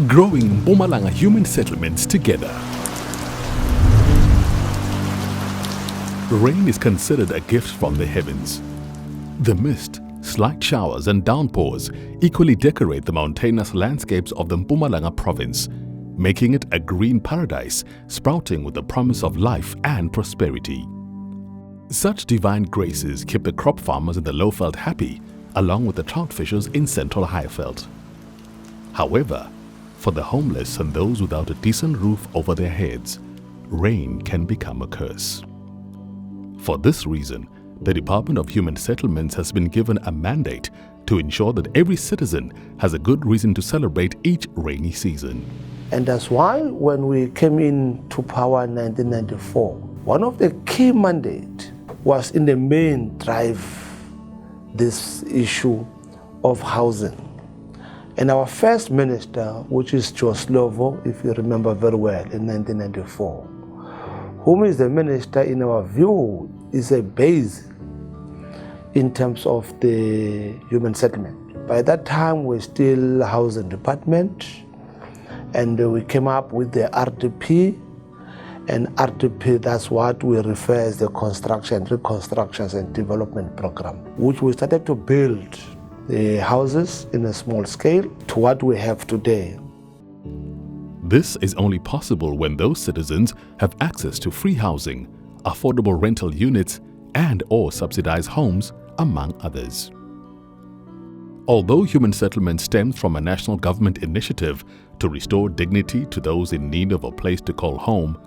growing Mpumalanga human settlements together. Rain is considered a gift from the heavens. The mist, slight showers and downpours equally decorate the mountainous landscapes of the Mpumalanga province, making it a green paradise sprouting with the promise of life and prosperity. Such divine graces keep the crop farmers in the lowveld happy, along with the trout fishers in central Highveld. However, for the homeless and those without a decent roof over their heads, rain can become a curse. For this reason, the Department of Human Settlements has been given a mandate to ensure that every citizen has a good reason to celebrate each rainy season. And that's why when we came into power in 1994, one of the key mandates was in the main drive this issue of housing. And our first minister, which is Joe Slovo, if you remember very well, in 1994, whom is the minister in our view is a base in terms of the human settlement. By that time, we still housing department, and we came up with the RDP, and RDP, that's what we refer as the Construction, Reconstructions and Development Program, which we started to build the houses in a small scale to what we have today. This is only possible when those citizens have access to free housing, affordable rental units, and/or subsidized homes, among others. Although human settlement stems from a national government initiative to restore dignity to those in need of a place to call home,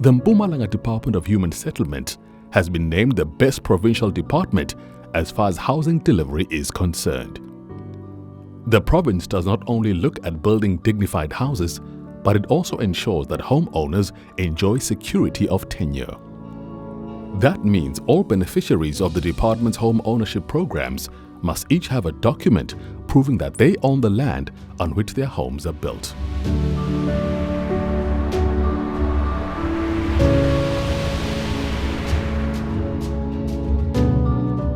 the Mpumalanga Department of Human Settlement has been named the best provincial department as far as housing delivery is concerned. The province does not only look at building dignified houses, but it also ensures that homeowners enjoy security of tenure. That means all beneficiaries of the department's home ownership programs must each have a document proving that they own the land on which their homes are built.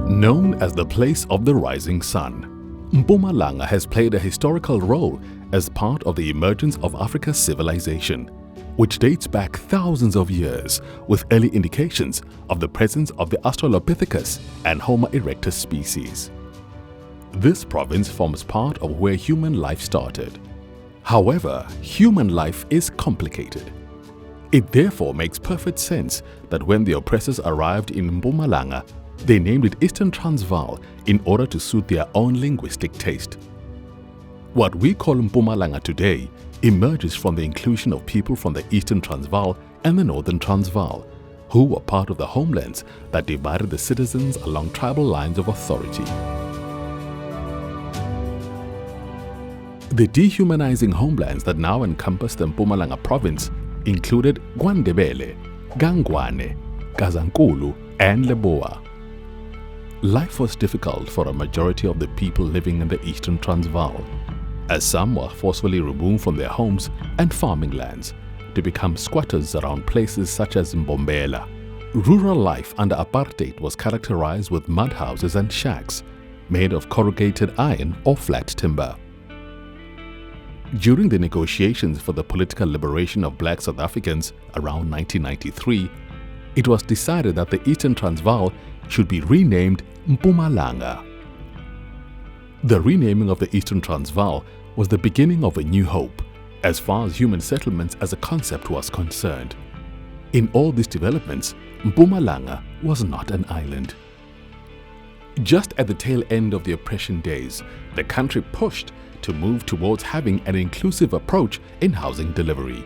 Known as the place of the rising sun, Mpumalanga has played a historical role as part of the emergence of Africa's civilization, which dates back thousands of years with early indications of the presence of the Australopithecus and Homo erectus species. This province forms part of where human life started. However, human life is complicated. It therefore makes perfect sense that when the oppressors arrived in Mpumalanga, they named it Eastern Transvaal in order to suit their own linguistic taste. What we call Mpumalanga today emerges from the inclusion of people from the Eastern Transvaal and the Northern Transvaal, who were part of the homelands that divided the citizens along tribal lines of authority. The dehumanizing homelands that now encompass the Mpumalanga province included Gwandebele, Gangwane, Kazankulu, and Leboa. Life was difficult for a majority of the people living in the Eastern Transvaal, as some were forcefully removed from their homes and farming lands to become squatters around places such as Mbombela. Rural life under apartheid was characterized with mud houses and shacks made of corrugated iron or flat timber. During the negotiations for the political liberation of black South Africans around 1993, it was decided that the Eastern Transvaal should be renamed Mpumalanga. The renaming of the Eastern Transvaal was the beginning of a new hope as far as human settlements as a concept was concerned. In all these developments, Mpumalanga was not an island. Just at the tail end of the oppression days, the country pushed to move towards having an inclusive approach in housing delivery.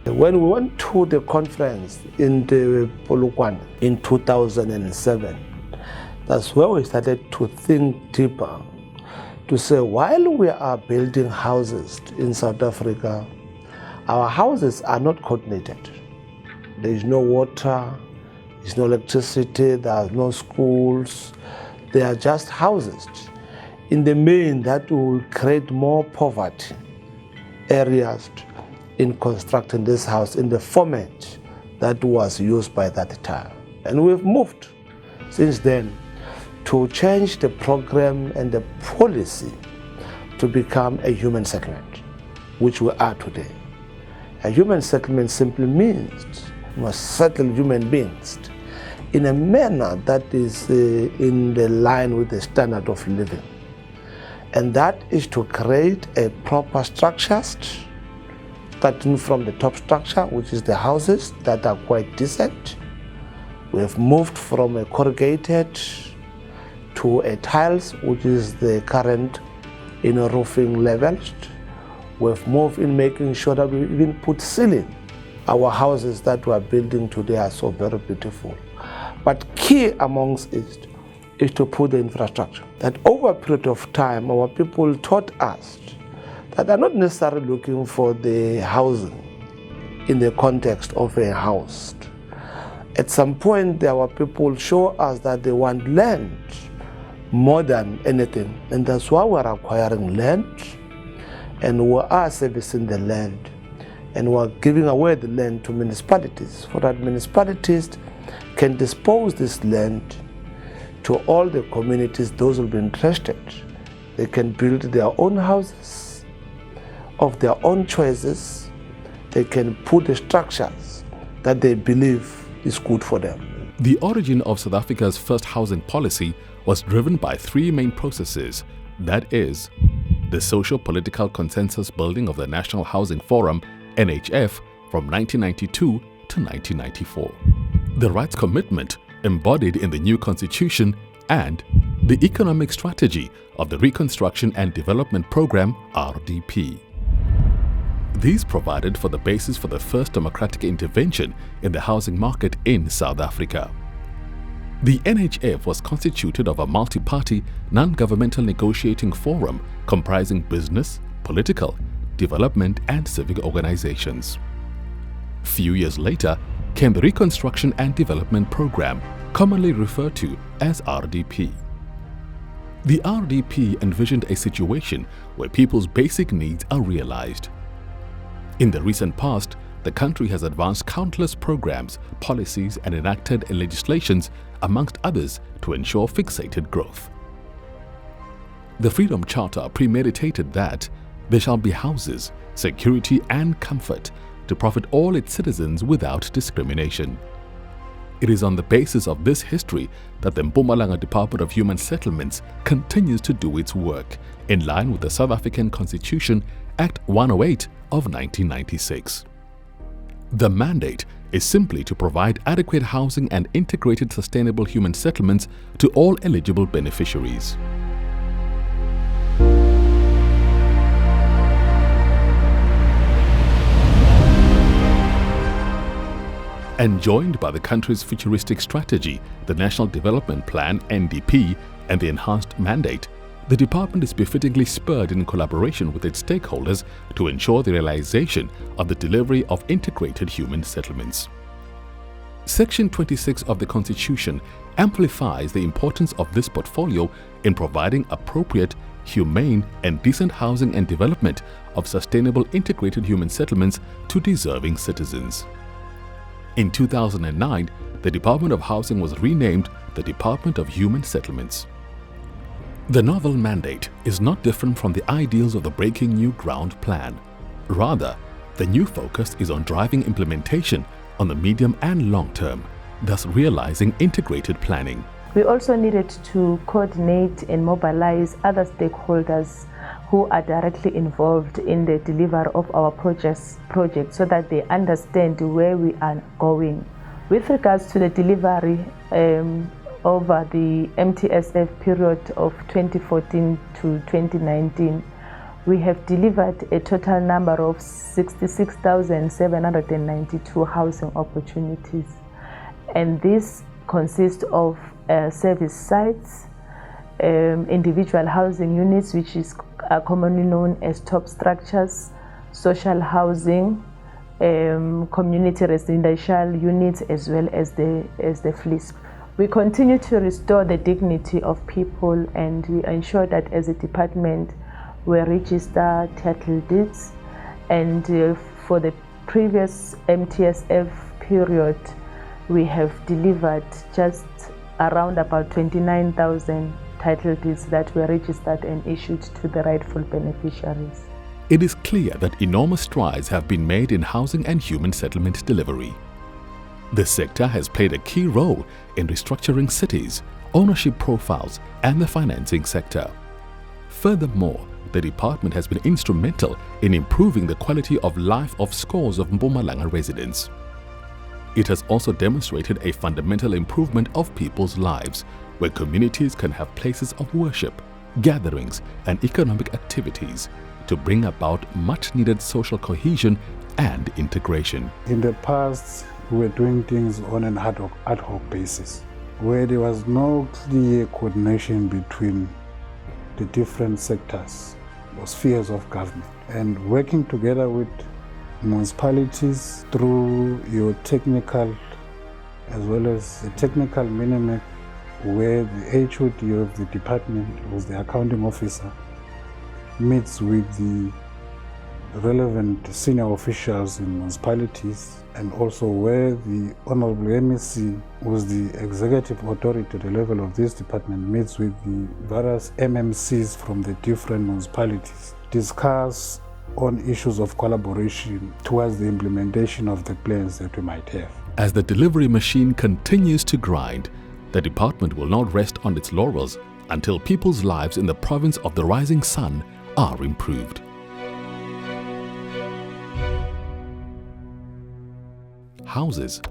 When we went to the conference in the Polokwane in 2007, that's where we started to think deeper, to say while we are building houses in South Africa, our houses are not coordinated. There is no water, there is no electricity, there are no schools, they are just houses. In the main, that will create more poverty areas in constructing this house in the format that was used by that time. And we've moved since then to change the program and the policy to become a human settlement. which we are today. A human settlement simply means you must settle human beings in a manner that is in the line with the standard of living. And that is to create a proper structures, starting from the top structure, which is the houses that are quite decent. We have moved from a corrugated to a tiles, which is the current roofing levels. We've moved in making sure that we even put ceiling. Our houses that we are building today are so very beautiful. But key amongst it is to put the infrastructure. That over a period of time, our people taught us that they're not necessarily looking for the housing in the context of a house. At some point, our people show us that they want land more than anything, and that's why we're acquiring land, and we are servicing the land, and we're giving away the land to municipalities, so that municipalities can dispose this land to all the communities, those who will be interested. They can build their own houses of their own choices. They can put the structures that they believe is good for them. The origin of South Africa's first housing policy was driven by three main processes, that is, the social-political consensus building of the National Housing Forum, NHF, from 1992 to 1994, the rights commitment embodied in the new constitution, and the economic strategy of the Reconstruction and Development Program, RDP. These provided for the basis for the first democratic intervention in the housing market in South Africa. The NHF was constituted of a multi-party, non-governmental negotiating forum comprising business, political, development and civic organizations. Few years later came the Reconstruction and Development Program, commonly referred to as RDP. The RDP envisioned a situation where people's basic needs are realized. In the recent past, the country has advanced countless programs, policies and enacted legislations, amongst others, to ensure fixated growth. The Freedom Charter premeditated that there shall be houses, security and comfort to profit all its citizens without discrimination. It is on the basis of this history that the Mpumalanga Department of Human Settlements continues to do its work in line with the South African Constitution, Act 108 of 1996. The mandate is simply to provide adequate housing and integrated sustainable human settlements to all eligible beneficiaries. Enjoined by the country's futuristic strategy, the National Development Plan (NDP) and the enhanced mandate, the department is befittingly spurred in collaboration with its stakeholders to ensure the realization of the delivery of integrated human settlements. Section 26 of the Constitution amplifies the importance of this portfolio in providing appropriate, humane and decent housing and development of sustainable integrated human settlements to deserving citizens. In 2009, the Department of Housing was renamed the Department of Human Settlements. The novel mandate is not different from the ideals of the Breaking New Ground plan. Rather, the new focus is on driving implementation on the medium and long term, thus realizing integrated planning. We also needed to coordinate and mobilize other stakeholders who are directly involved in the delivery of our projects so that they understand where we are going. With regards to the delivery over the MTSF period of 2014 to 2019, we have delivered a total number of 66,792 housing opportunities. And this consists of service sites, individual housing units, which is commonly known as top structures, social housing, community residential units, as well as the fleece. We continue to restore the dignity of people, and we ensure that as a department we register title deeds. And for the previous MTSF period, we have delivered just around about 29,000 title deeds that were registered and issued to the rightful beneficiaries. it is clear that enormous strides have been made in housing and human settlement delivery. The sector has played a key role in restructuring cities, ownership profiles, and the financing sector. Furthermore, the department has been instrumental in improving the quality of life of scores of Mpumalanga residents. It has also demonstrated a fundamental improvement of people's lives, where communities can have places of worship, gatherings, and economic activities to bring about much-needed social cohesion and integration. In the past, we were doing things on an ad hoc basis, where there was no clear coordination between the different sectors or spheres of government. And working together with municipalities through your technical as well as the technical minimap, where the HOD of the department, who's the accounting officer, meets with the relevant senior officials in municipalities, and also where the Honorable MEC, who's the executive authority at the level of this department, meets with the various MMCs from the different municipalities, discuss on issues of collaboration towards the implementation of the plans that we might have. As the delivery machine continues to grind, the department will not rest on its laurels until people's lives in the province of the Rising Sun are improved. Houses,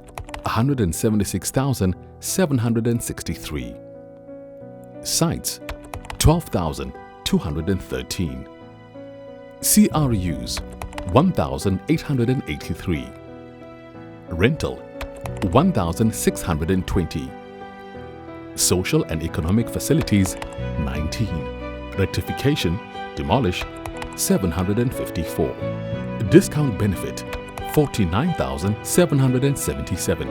176,763. Sites, 12,213. CRUs, 1,883. Rental, 1,620. Social and economic facilities, 19. Rectification, demolish, 754. Discount benefit, 49,777.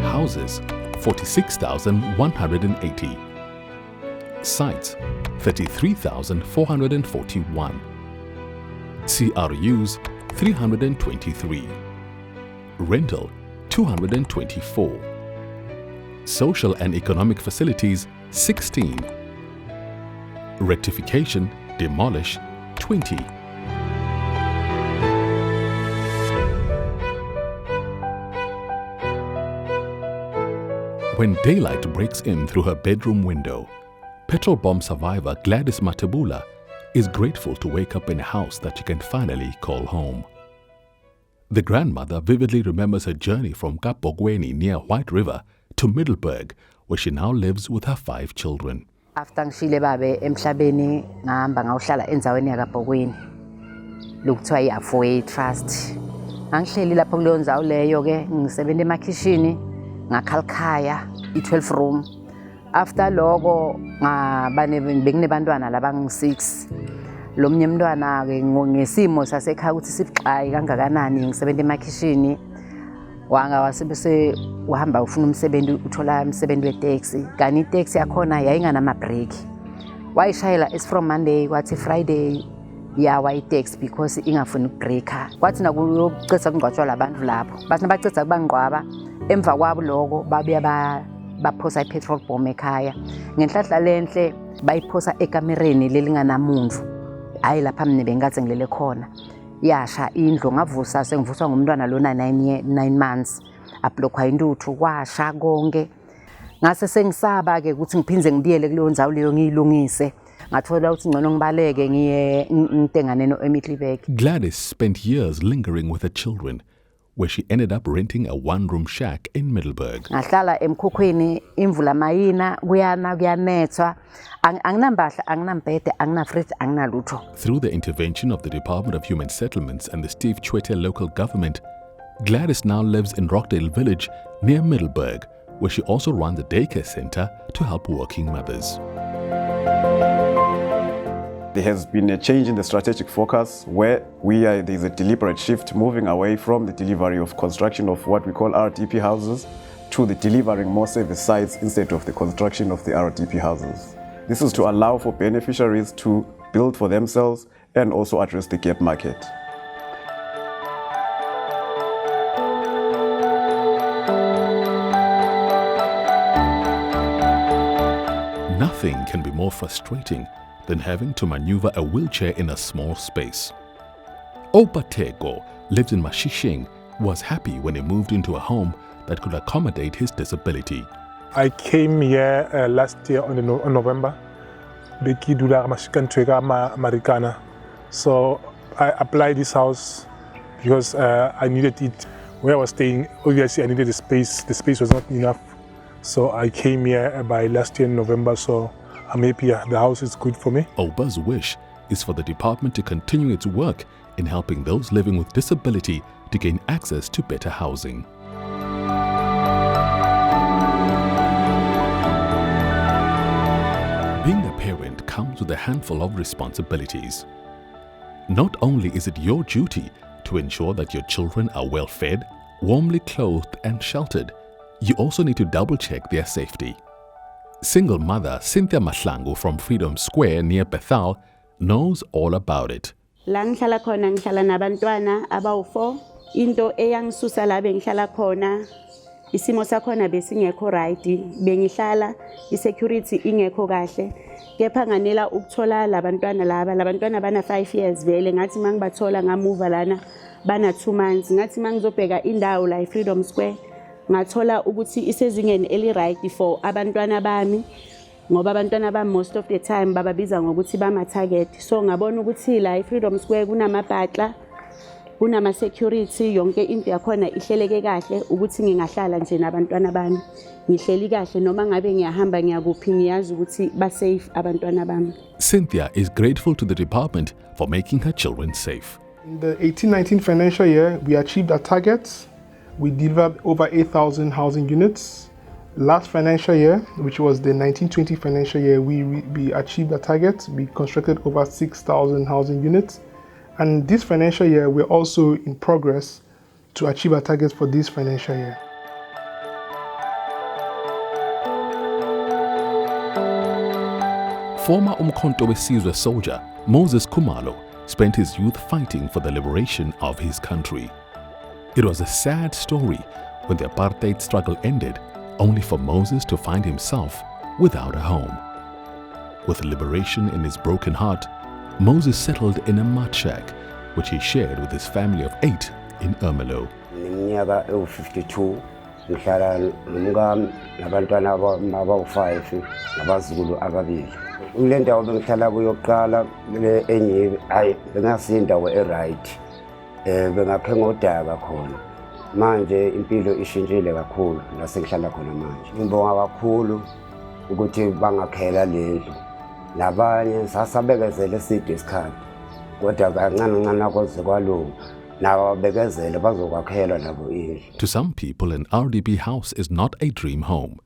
Houses, 46,180. Sites, 33,441. CRUs, 323. Rental, 224. Social and economic facilities, 16. Rectification, demolish, 20. When daylight breaks in through her bedroom window, petrol bomb survivor Gladys Matebula is grateful to wake up in a house that she can finally call home. The grandmother vividly remembers her journey from Kapogweni near White River to Middelburg, where she now lives with her 5 children. After ngishile babe emhlabeni ngahamba ngawuhlala enzaweni yakabhokweni lokuthiwa iAfoway Trust. Ngangihleli lapho kuleyo ndzawo leyo ke ngisebenza emakhishini ngakhalikhaya i12 room. After lokho bekunebantwana labangu6. Lo mnye umntwana ke ngesimo sasekhaya ukuthi sibixayi kangakanani ngisebenza emakhishini wanga wasebese uhamba ufuna umsebenzi uthola umsebenzi wetaxi kanti itaxi yakhona yayinganama break wayishayela is from Monday kwathi Friday yawa itaxi because ingafuni ukubreaka kwathi nakuyocetha kungcwatshwa labantu lapho bathi nabacetha kubangqwaba emva kwabo lokho babuya baphosa ipetrol bomb ekhaya ngenhlahla lenhle bayiphosa ekamereni lelinganamuntu hayi lapha mina bengathi ngilele khona yasha indlu ngavusa sengivuswa ngumntwana lona 9 months ablockwa intuthu kwasha konke ngase sengisaba ke ukuthi ngiphinze ngibiyele kuleyo ndzawo leyo ngiyilungise ngathola ukuthi ngcono ngibaleke ngiye ngitengane noEmitlibek. Gladys spent years lingering with her children, where she ended up renting a 1-room shack in Middelburg. Ngahlala emkhukhwini imvula mayina kuyana kuyanethwa anginambahla anginambhede anginafridge anginalutho. Through the intervention of the Department of Human Settlements and the Steve Tshwete local government, Gladys now lives in Rockdale village near Middelburg, where she also runs a daycare center to help working mothers. There has been a change in the strategic focus where there's a deliberate shift moving away from the delivery of construction of what we call RDP houses to the delivering more service sites instead of the construction of the RDP houses. This is to allow for beneficiaries to build for themselves and also address the gap market. Nothing can be more frustrating than having to maneuver a wheelchair in a small space. Opatego lives in Mashishing, was happy when he moved into a home that could accommodate his disability. I came here last year on November. So I applied this house because I needed it. Where I was staying, obviously I needed the space. The space was not enough. So I came here by last year in November, so I'm happy. The house is good for me. Oba's wish is for the department to continue its work in helping those living with disability to gain access to better housing. Being a parent comes with a handful of responsibilities. Not only is it your duty to ensure that your children are well fed, warmly clothed and sheltered, you also need to double-check their safety. Single mother Cynthia Mahlangu from Freedom Square near Bethel knows all about it. La ngihlala khona ngihlala nabantwana abawu4. Into eyangisusa la bengihlala khona isimo sakhona besingekho right, bengihlala isecurity ingekho kahle. Kepha nganela ukuthola labantwana bana 5 years vele ngathi mangibathola ngamuva lana bana 2 months. Ngathi mangizobheka indawo la Freedom Square ngathola ukuthi isezingeni eli right for abantwana bami, ngoba abantwana bami most of the time bababiza ngokuthi bama target. So ngabona ukuthi la Freedom Square kunamabhatla, kunama security, yonke into yakhona ihleleke kahle ukuthi ngingahlala nje nabantwana bami. Ngihleli kahle noma ngabe ngiyahamba ngiyakuphi ngiyazi ukuthi ba safe abantwana bami. Cynthia is grateful to the department for making her children safe. In the 18-19 financial year, we achieved our targets. We delivered over 8,000 housing units. Last financial year, which was the 19-20 financial year, we achieved the target. We constructed over 6,000 housing units. And this financial year, we're also in progress to achieve our targets for this financial year. Former Umkhonto Wesizwe soldier Moses Khumalo spent his youth fighting for the liberation of his country. It was a sad story when the apartheid struggle ended, only for Moses to find himself without a home. With liberation in his broken heart, Moses settled in a mud shack, which he shared with his family of 8 in Ermelo. Ngiminyaka ewu-52 ngihlala nomkami nabantwana abawu-5 nabazukulu ababili. Kule ndawo bengihlala kuyo kuqala le enye hayi bengasindawo e-right. Bengakhe ngodaka khona. Manje impilo ishintshile kakhulu la sengihlala khona manje. Ngibonga kakhulu ukuthi bangakhela lendlu. Nabanye sasabekezele eside isikhathi. Kodwa kancane kwaze kwalunga. Nababekezele bazokwakhela nabo indlu. To some people, an RDP house is not a dream home.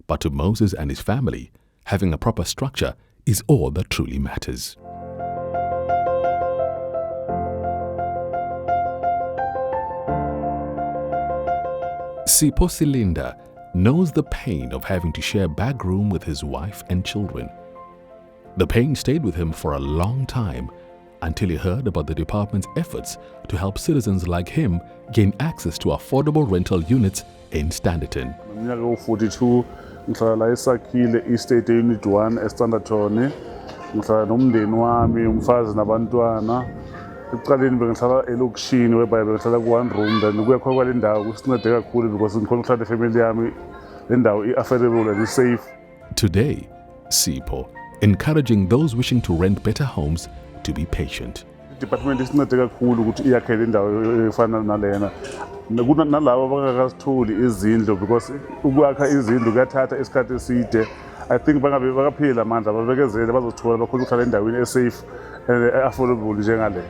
But to Moses and his family, having a proper structure is all that truly matters. Sipho Silinda knows the pain of having to share a back room with his wife and children. The pain stayed with him for a long time until he heard about the department's efforts to help citizens like him gain access to affordable rental units in Standerton. Ngiminyaka 42 ngihlala la eSakhile Estate Unit 1 eStanderton. Ngihlala nomndeni wami, umfazi nabantwana. Ekuqaleni bengihlala elokishini whereby bengihlala ku-1 room, then kuyakho kwale ndawo kusincede kakhulu because ngikhona ukuhlala ifamily yami le ndawo i-affordable and safe. Today, Sipho encouraging those wishing to rent better homes to be patient. Department isincede kakhulu ukuthi iyakhele indawo efana nalena. Nalabo abangakazitholi izindlu because ukwakha izindlu kuyathatha isikhathi eside. I think bangabe bakaphila amandla babekezele bazothola bakhona ukuhlala endaweni esafe and affordable njengale.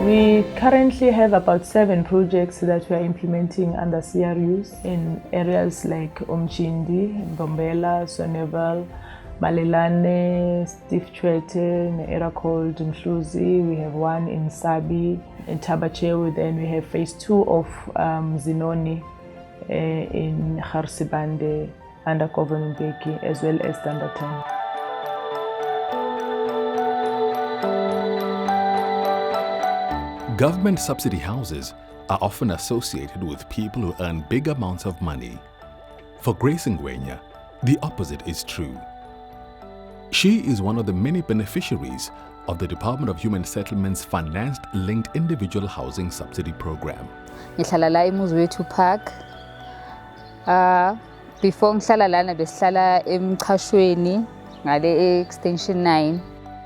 We currently have about 7 projects that we are implementing under CRUs in areas like Umchindi, Bombela, Sonneval, Malelane, Steve Chwete, an area called Mhluzi. We have one in Sabi, in Tabachewe. Then we have phase 2 of Zinoni in Garsibande under Government Beki, as well as Standerton. Government subsidy houses are often associated with people who earn big amounts of money. For Grace Ngwenya, the opposite is true. She is one of the many beneficiaries of the Department of Human Settlement's financed linked individual housing subsidy program. Ngihlala la eMuzwethu Park. Before ngihlala lana besihlala eMchashweni ngale extension 9.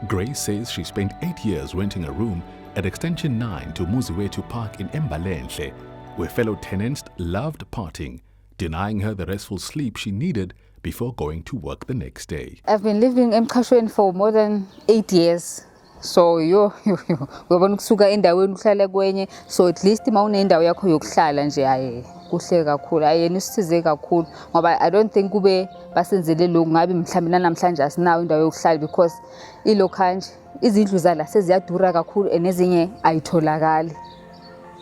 Grace says she spent 8 years renting a room at extension 9 to Mpumalanga Park in Mpumalanga, where fellow tenants loved partying, denying her the restful sleep she needed before going to work the next day. I've been living in Mchashweni for more than 8 years. So uyabona ukusuka endaweni uhlala kwenye, so at least mawunendawo yakho yokuhlala nje aye kuhle kakhulu, ayena isisize kakhulu ngoba I don't think kube basenzele lokhu ngabe mhlawumbe namhlanje asinawo indawo yokuhlala because ilokha nje izindlu zala seziyadura kakhulu enezinye ayitholakali.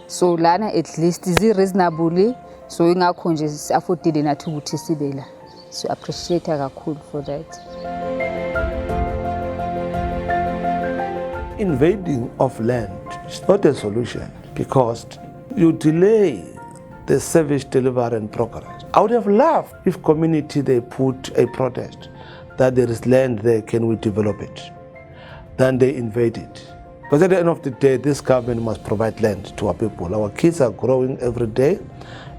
So lana at least zi reasonable, so ingakho nje affordile nathi ukuthi sibe la. So appreciate kakhulu for that. Invading of land is not a solution because you delay the service delivery and progress. I would have loved if community they put a protest that there is land there, can we develop it? Then they invade it. But at the end of the day, this government must provide land to our people. Our kids are growing every day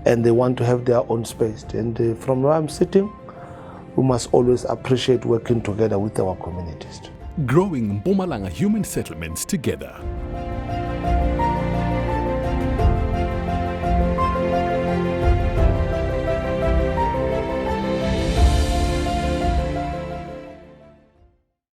and they want to have their own space. And from where I'm sitting, we must always appreciate working together with our communities. Growing Mpumalanga human settlements together.